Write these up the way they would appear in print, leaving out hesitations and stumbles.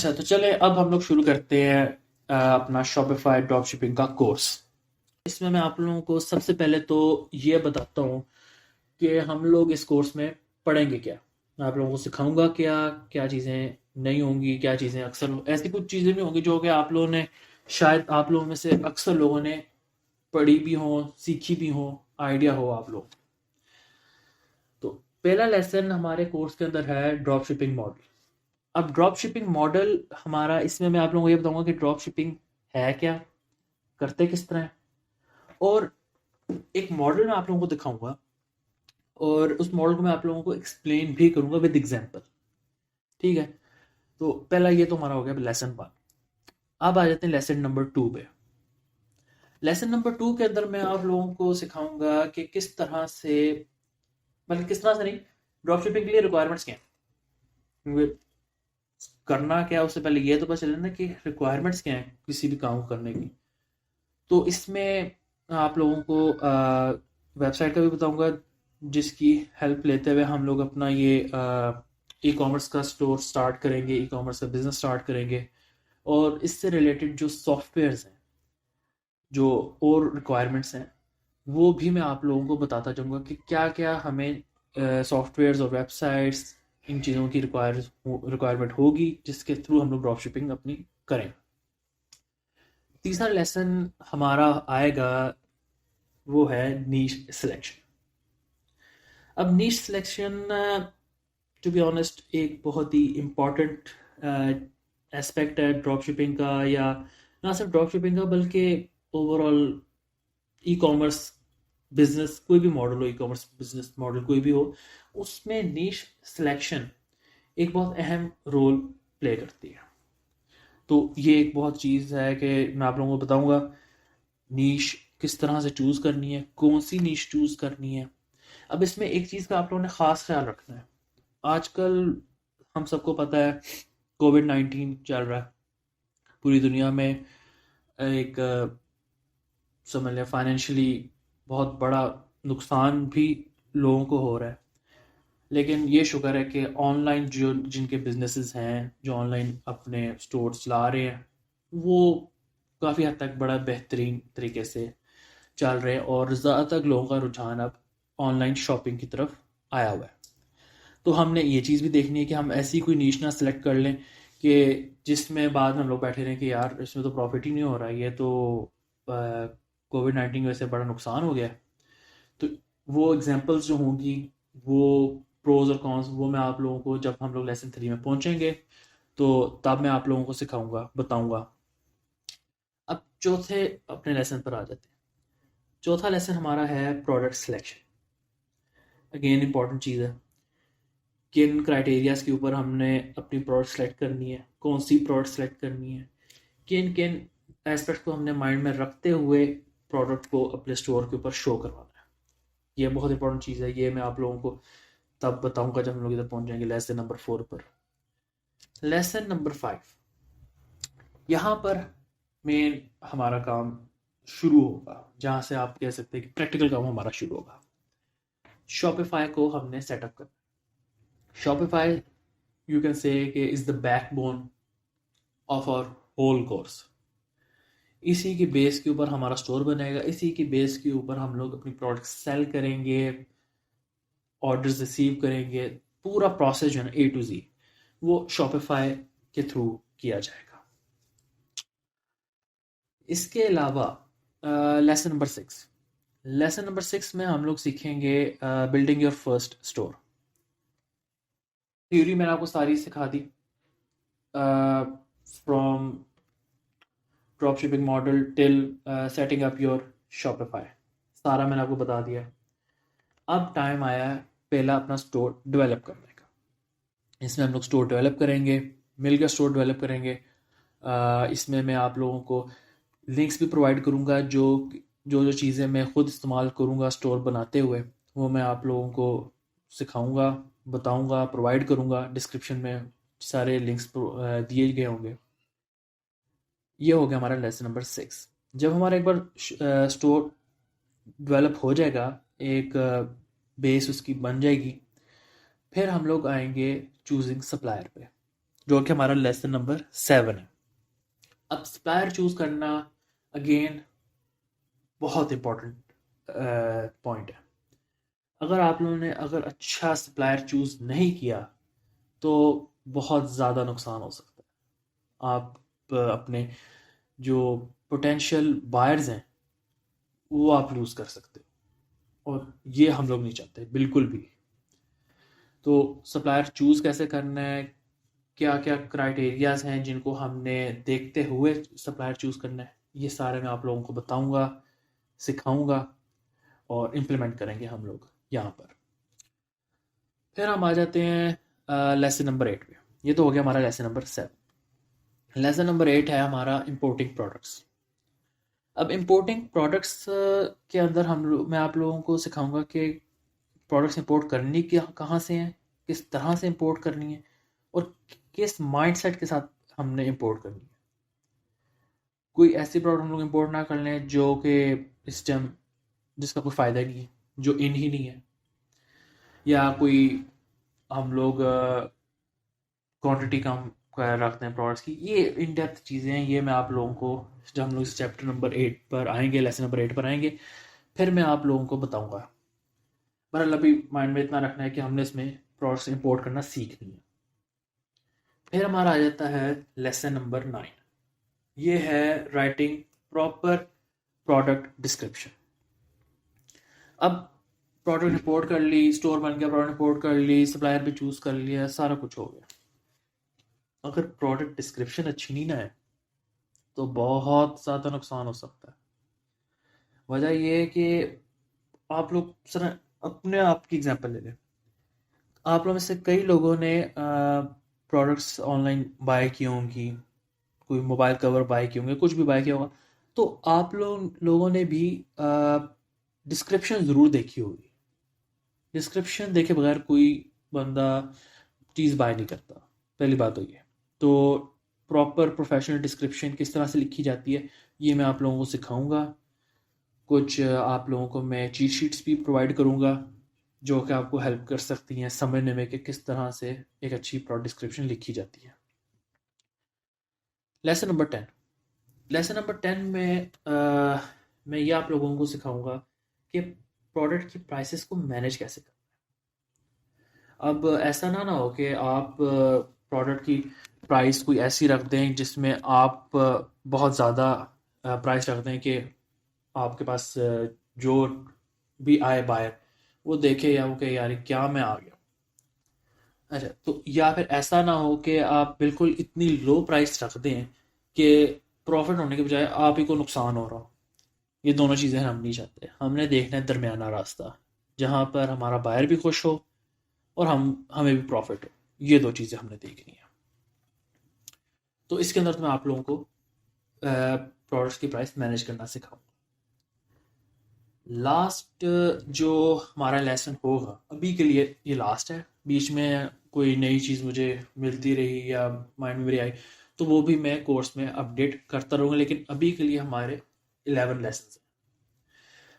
अच्छा, तो चले अब हम लोग शुरू करते हैं अपना शॉपिफाई ड्रॉप शिपिंग का कोर्स। इसमें मैं आप लोगों को सबसे पहले तो ये बताता हूँ कि हम लोग इस कोर्स में पढ़ेंगे क्या। मैं आप लोगों को सिखाऊंगा क्या क्या चीज़ें नहीं होंगी, क्या चीज़ें अक्सर ऐसी कुछ चीज़ें भी होंगी जो कि आप लोगों ने शायद आप लोगों में से अक्सर लोगों ने पढ़ी भी हो, सीखी भी हो, आइडिया हो आप लोग। तो पहला लेसन हमारे कोर्स के अंदर है ड्रॉप शिपिंग मॉडल। अब ड्रॉप शिपिंग मॉडल हमारा, इसमें मैं आप लोगों को ये बताऊंगा कि ड्रॉप शिपिंग है क्या, करते किस तरह है, और एक मॉडल मैं आप लोगों को दिखाऊंगा और उस मॉडल को मैं आप लोगों को एक्सप्लेन भी करूंगा विद एग्जांपल। ठीक है, तो पहला ये तो हमारा हो गया लेसन 1। अब आ जाते हैं लेसन नंबर 2 पे। लेसन नंबर 2 के अंदर मैं आप लोगों को सिखाऊंगा कि किस तरह से, मतलब किस तरह से नहीं, ड्रॉप शिपिंग के लिए रिक्वायरमेंट्स क्या हैं, क्योंकि करना क्या है उससे पहले ये तो पता चले ना कि रिक्वायरमेंट्स क्या हैं किसी भी काम को करने की। तो इसमें आप लोगों को वेबसाइट का भी बताऊंगा जिसकी हेल्प लेते हुए हम लोग अपना ये ई कॉमर्स का स्टोर स्टार्ट करेंगे, ई कॉमर्स का बिजनेस स्टार्ट करेंगे। और इससे रिलेटेड जो सॉफ्टवेयर्स हैं, जो और रिक्वायरमेंट्स हैं, वो भी मैं आप लोगों को बताता जाऊंगा कि क्या क्या हमें सॉफ्टवेयर्स और वेबसाइट्स, इन चीज़ों की रिक्वायरमेंट होगी जिसके थ्रू हम लोग ड्रॉप शिपिंग अपनी करें। तीसरा लेसन हमारा आएगा, वो है नीश सिलेक्शन। अब नीश सिलेक्शन, टू बी ऑनेस्ट, एक बहुत ही इम्पॉर्टेंट एस्पेक्ट है ड्रॉप शिपिंग का, या ना सिर्फ ड्रॉप शिपिंग का बल्कि ओवरऑल ई कॉमर्स बिजनेस, कोई भी मॉडल हो, ई कॉमर्स बिजनेस मॉडल कोई भी हो, उसमें नीश सिलेक्शन एक बहुत अहम रोल प्ले करती है। तो ये एक बहुत चीज़ है कि मैं आप लोगों को बताऊंगा नीश किस तरह से चूज़ करनी है, कौन सी नीश चूज़ करनी है। अब इसमें एक चीज़ का आप लोगों ने ख़ास ख्याल रखना है। आजकल हम सबको पता है कोविड-19 चल रहा है पूरी दुनिया में। एक समझ लें फाइनेंशियली बहुत बड़ा नुकसान भी लोगों को हो रहा है। लेकिन ये शुक्र है कि ऑनलाइन जो जिनके बिजनेसेस हैं, जो ऑनलाइन अपने स्टोर चला रहे हैं, वो काफ़ी हद तक बड़ा बेहतरीन तरीके से चल रहे हैं और ज़्यादातर लोगों का रुझान अब ऑनलाइन शॉपिंग की तरफ आया हुआ है। तो हमने ये चीज़ भी देखनी है कि हम ऐसी कोई नीश ना सेलेक्ट कर लें कि जिसमें बाद में हम लोग बैठे रहें कि यार इसमें तो प्रॉफिट ही नहीं हो रहा है, ये तो कोविड-19 की वजह से बड़ा नुकसान हो गया है। तो वो एग्जांपल्स जो होंगी, वो प्रोज और कॉन्स, वो मैं आप लोगों को जब हम लोग लेसन 3 में पहुंचेंगे तो तब मैं आप लोगों को सिखाऊंगा, बताऊंगा। अब चौथे अपने लेसन पर आ जाते हैं। चौथा लेसन हमारा है प्रोडक्ट सिलेक्शन। अगेन इंपॉर्टेंट चीज़ है, किन क्राइटेरियाज के ऊपर हमने अपनी प्रोडक्ट सेलेक्ट करनी है, कौन सी प्रोडक्ट सेलेक्ट करनी है, किन किन एस्पेक्ट को हमने माइंड में रखते हुए प्रोडक्ट को अपने स्टोर के ऊपर शो करवाना है। ये बहुत इंपॉर्टेंट चीज़ है, ये मैं आप लोगों को तब बताऊंगा जब हम लोग इधर पहुंच जाएंगे लेसन नंबर 4 पर। लेसन नंबर 5, यहाँ पर मेन हमारा काम शुरू होगा, जहाँ से आप कह सकते हैं कि प्रैक्टिकल काम हमारा शुरू होगा। शॉपिफाई को हमने सेटअप करना। Shopify, you can say is the backbone of our whole course. इसी के बेस के ऊपर हमारा स्टोर बनेगा, इसी के बेस के ऊपर हम लोग अपनी प्रोडक्ट सेल करेंगे, ऑर्डर्स रिसीव करेंगे। पूरा प्रोसेस जो है ना ए टू जी, वो शॉपिफाई के थ्रू किया जाएगा। इसके अलावा लेसन नंबर 6, लेसन नंबर 6 में हम लोग सीखेंगे building your first store. Theory मैंने आपको सारी सिखा दी, from drop shipping model till setting up your Shopify, सारा मैंने आपको बता दिया। अब टाइम आया है पहला अपना स्टोर डेवलप करने का। इसमें हम लोग स्टोर डेवलप करेंगे, मिलकर स्टोर डेवलप करेंगे। इसमें मैं आप लोगों को लिंक्स भी प्रोवाइड करूँगा, जो जो जो चीज़ें मैं खुद इस्तेमाल करूँगा स्टोर बनाते हुए, वो मैं आप लोगों को सिखाऊंगा, बताऊंगा, प्रोवाइड करूँगा। डिस्क्रिप्शन में सारे लिंक्स दिए गए होंगे। ये हो गया हमारा लेसन नंबर 6। जब हमारा एक बार स्टोर डेवलप हो जाएगा, एक बेस उसकी बन जाएगी, फिर हम लोग आएंगे चूजिंग सप्लायर पे। जो कि हमारा लेसन नंबर 7 है। अब सप्लायर चूज़ करना अगेन बहुत इंपॉर्टेंट पॉइंट है। अगर आप लोगों ने अगर अच्छा सप्लायर चूज़ नहीं किया तो बहुत ज़्यादा नुकसान हो सकता है। आप अपने जो पोटेंशियल बायर्स हैं वो आप लूज़ कर सकते हो, और ये हम लोग नहीं चाहते बिल्कुल भी। तो सप्लायर चूज़ कैसे करना है, क्या क्या क्राइटेरियाज हैं जिनको हमने देखते हुए सप्लायर चूज़ करना है, ये सारे मैं आप लोगों को बताऊंगा, सिखाऊंगा और इम्प्लीमेंट करेंगे हम लोग यहाँ पर। फिर हम आ जाते हैं लेसन नंबर 8 पे। ये तो हो गया हमारा लेसन नंबर 7। लेसन नंबर 8 है हमारा इम्पोर्टिंग प्रोडक्ट्स। अब इम्पोर्टिंग प्रोडक्ट्स के अंदर मैं आप लोगों को सिखाऊंगा कि प्रोडक्ट्स इंपोर्ट करनी क्या कहाँ से हैं, किस तरह से इंपोर्ट करनी है, और किस माइंडसेट के साथ हमने इंपोर्ट करनी है। कोई ऐसी प्रोडक्ट हम लोग इंपोर्ट ना कर लें जो कि इस टाइम जिसका कोई फ़ायदा नहीं है, जो इन ही नहीं है, या कोई हम लोग क्वांटिटी कम रखते हैं प्रोडक्ट्स की। ये इन डेप्थ चीज़ें हैं, ये मैं आप लोगों को जब हम लोग इस चैप्टर नंबर 8 पर आएंगे, लेसन नंबर 8 पर आएंगे, फिर मैं आप लोगों को बताऊंगा। पर अभी माइंड में इतना रखना है कि हमने इसमें प्रोडक्ट्स इंपोर्ट करना सीखनी है। फिर हमारा आ जाता है लेसन नंबर 9। ये है राइटिंग प्रॉपर प्रोडक्ट डिस्क्रिप्शन। अब प्रोडक्ट रिपोर्ट कर ली, स्टोर बन गया, प्रोडक्ट रिपोर्ट कर ली, सप्लायर भी चूज़ कर लिया, सारा कुछ हो गया। अगर प्रोडक्ट डिस्क्रिप्शन अच्छी नहीं ना है तो बहुत ज़्यादा नुकसान हो सकता है। वजह ये है कि आप लोग सर अपने आप की एग्जांपल ले लें। आप लोगों में से कई लोगों ने प्रोडक्ट्स ऑनलाइन बाय की होंगी, कोई मोबाइल कवर बाय किए होंगे, कुछ भी बाय किया होगा। तो आप लोगों ने भी डिस्क्रिप्शन ज़रूर देखी होगी। डिस्क्रिप्शन देखे बगैर कोई बंदा चीज़ बाय नहीं करता, पहली बात तो ये। तो प्रॉपर प्रोफेशनल डिस्क्रिप्शन किस तरह से लिखी जाती है ये मैं आप लोगों को सिखाऊंगा। कुछ आप लोगों को मैं चीट शीट्स भी प्रोवाइड करूंगा जो कि आपको हेल्प कर सकती हैं समझने में कि किस तरह से एक अच्छी प्रोडक्ट डिस्क्रिप्शन लिखी जाती है। Lesson number 10। लेसन नंबर 10 में मैं ये आप लोगों को सिखाऊंगा कि प्रोडक्ट की प्राइसेस को मैनेज कैसे करना है। अब ऐसा ना हो कि आप प्रोडक्ट की प्राइस कोई ऐसी रख दें जिसमें आप बहुत ज़्यादा प्राइस रख दें कि आपके पास जो भी आए बायर वो देखे या वो कहे यार ये क्या मैं आ गया। अच्छा, तो या फिर ऐसा ना हो कि आप बिल्कुल इतनी लो प्राइस रख दें कि प्रॉफिट होने के बजाय आप ही को नुकसान हो रहा हो। ये दोनों चीज़ें हम नहीं चाहते। हमने देखना है दरमियाना रास्ता जहाँ पर हमारा बायर भी खुश हो और हमें भी प्रॉफिट हो। ये दो चीज़ें हमने देखनी है। तो इसके अंदर तो मैं आप लोगों को प्रोडक्ट्स की प्राइस मैनेज करना सिखाऊंगा। लास्ट जो हमारा लेसन होगा अभी के लिए ये लास्ट है। बीच में कोई नई चीज़ मुझे मिलती रही या माइंड में मेरी आई तो वो भी मैं कोर्स में अपडेट करता रहूँगा, लेकिन अभी के लिए हमारे 11 लेसन हैं।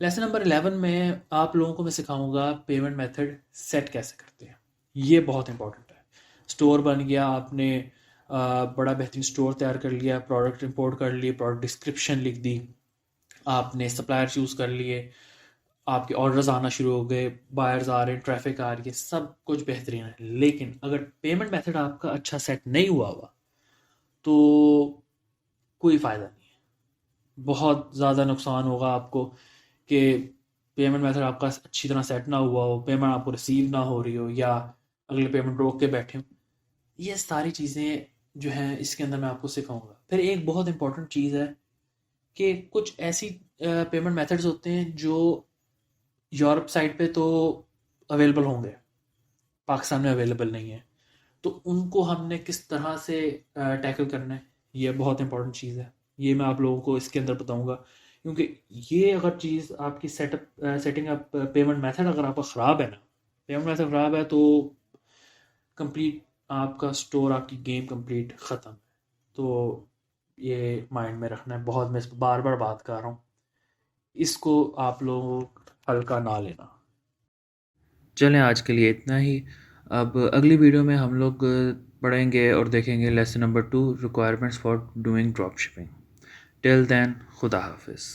लेसन नंबर 11 में आप लोगों को मैं सिखाऊंगा पेमेंट मेथड सेट कैसे करते हैं। ये बहुत इंपॉर्टेंट है। स्टोर बन गया, आपने बड़ा बेहतरीन स्टोर तैयार कर लिया, प्रोडक्ट इंपोर्ट कर लिए, प्रोडक्ट डिस्क्रिप्शन लिख दी, आपने सप्लायर चूज़ कर लिए, आपके ऑर्डर्स आना शुरू हो गए, बायर्स आ रहे हैं, ट्रैफिक आ रही है, सब कुछ बेहतरीन है। लेकिन अगर पेमेंट मेथड आपका अच्छा सेट नहीं हुआ हुआ तो कोई फ़ायदा नहीं है। बहुत ज़्यादा नुकसान होगा आपको कि पेमेंट मेथड आपका अच्छी तरह सेट ना हुआ हो, पेमेंट आपको रिसीव ना हो रही हो, या अगले पेमेंट रोक के बैठे हो। ये सारी चीज़ें जो हैं इसके अंदर मैं आपको सिखाऊंगा। फिर एक बहुत इंपॉर्टेंट चीज़ है कि कुछ ऐसी पेमेंट मेथड्स होते हैं जो यूरोप साइड पे तो अवेलेबल होंगे, पाकिस्तान में अवेलेबल नहीं है। तो उनको हमने किस तरह से टैकल करना है ये बहुत इंपॉर्टेंट चीज़ है। ये मैं आप लोगों को इसके अंदर बताऊंगा, क्योंकि ये अगर चीज़ आपकी सेटिंग अप पेमेंट मेथड अगर आपका ख़राब है ना, पेमेंट मेथड ख़राब है तो कंप्लीट आपका स्टोर, आपकी गेम कंप्लीट ख़त्म है। तो ये माइंड में रखना है बहुत। मैं इस पर बार बार बात कर रहा हूँ, इसको आप लोग हल्का ना लेना। चलें, आज के लिए इतना ही। अब अगली वीडियो में हम लोग पढ़ेंगे और देखेंगे lesson number 2 requirements for doing drop shipping. Till then खुदा हाफिज़।